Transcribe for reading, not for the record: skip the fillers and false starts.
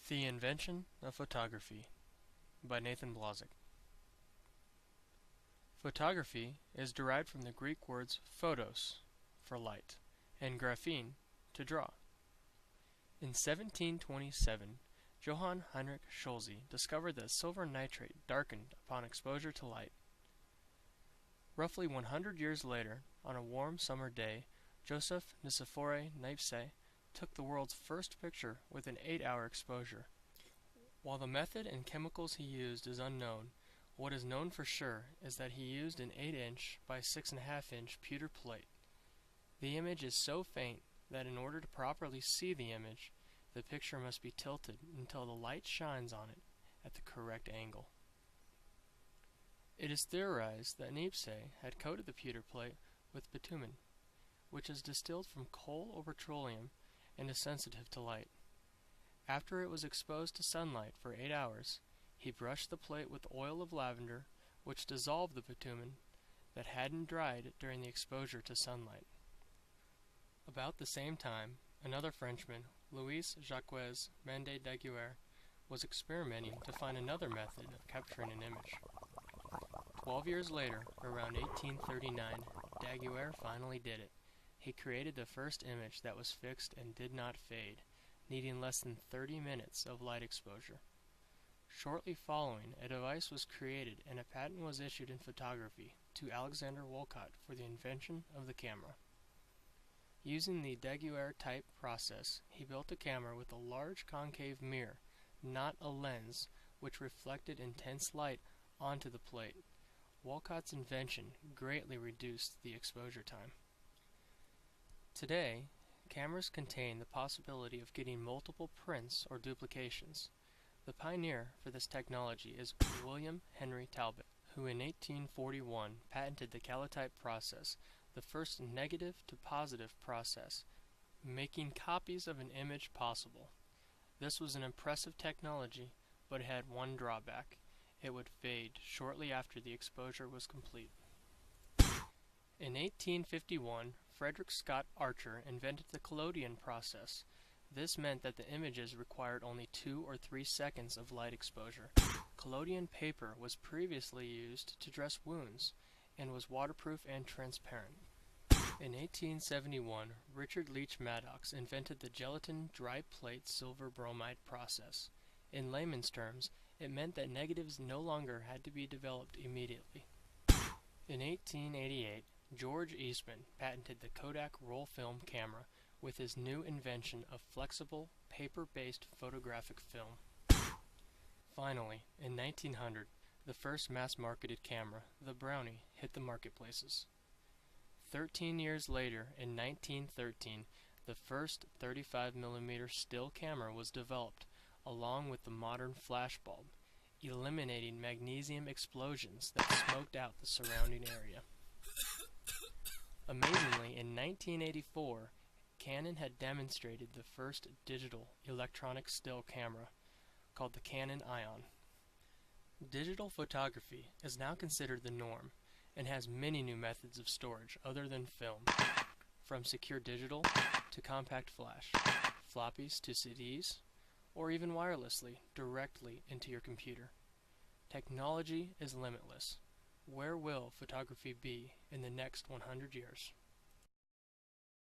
The Invention of Photography by Nathan Blazek. Photography is derived from the Greek words photos, for light, and graphene, to draw. In 1727, Johann Heinrich Schulze discovered that silver nitrate darkened upon exposure to light. Roughly 100 years later, on a warm summer day, Joseph Nicephore Niepce took the world's first picture with an 8-hour exposure. While the method and chemicals he used is unknown, what is known for sure is that he used an 8-inch by 6.5-inch pewter plate. The image is so faint that in order to properly see the image, the picture must be tilted until the light shines on it at the correct angle. It is theorized that Niepce had coated the pewter plate with bitumen, which is distilled from coal or petroleum and is sensitive to light. After it was exposed to sunlight for 8 hours, he brushed the plate with oil of lavender, which dissolved the bitumen that hadn't dried during the exposure to sunlight. About the same time, another Frenchman, Louis Jacques Mende Daguerre, was experimenting to find another method of capturing an image. 12 years later, around 1839, Daguerre finally did it. He created the first image that was fixed and did not fade, needing less than 30 minutes of light exposure. Shortly following, a device was created and a patent was issued in photography to Alexander Woollcott for the invention of the camera. Using the Daguerre type process, he built a camera with a large concave mirror, not a lens, which reflected intense light onto the plate. Woollcott's invention greatly reduced the exposure time. Today, cameras contain the possibility of getting multiple prints or duplications. The pioneer for this technology is William Henry Talbot, who in 1841 patented the calotype process, the first negative to positive process, making copies of an image possible. This was an impressive technology, but it had one drawback. It would fade shortly after the exposure was complete. In 1851, Frederick Scott Archer invented the collodion process. This meant that the images required only 2 or 3 seconds of light exposure. Collodion paper was previously used to dress wounds and was waterproof and transparent. In 1871, Richard Leach Maddox invented the gelatin dry plate silver bromide process. In layman's terms, it meant that negatives no longer had to be developed immediately. In 1888, George Eastman patented the Kodak roll film camera with his new invention of flexible, paper-based photographic film. Finally, in 1900, the first mass-marketed camera, the Brownie, hit the marketplaces. 13 years later, in 1913, the first 35mm still camera was developed, along with the modern flash bulb, eliminating magnesium explosions that smoked out the surrounding area. Amazingly, in 1984, Canon had demonstrated the first digital electronic still camera, called the Canon Ion. Digital photography is now considered the norm, and has many new methods of storage other than film, from secure digital to compact flash, floppies to CDs, or even wirelessly directly into your computer. Technology is limitless. Where will photography be in the next 100 years?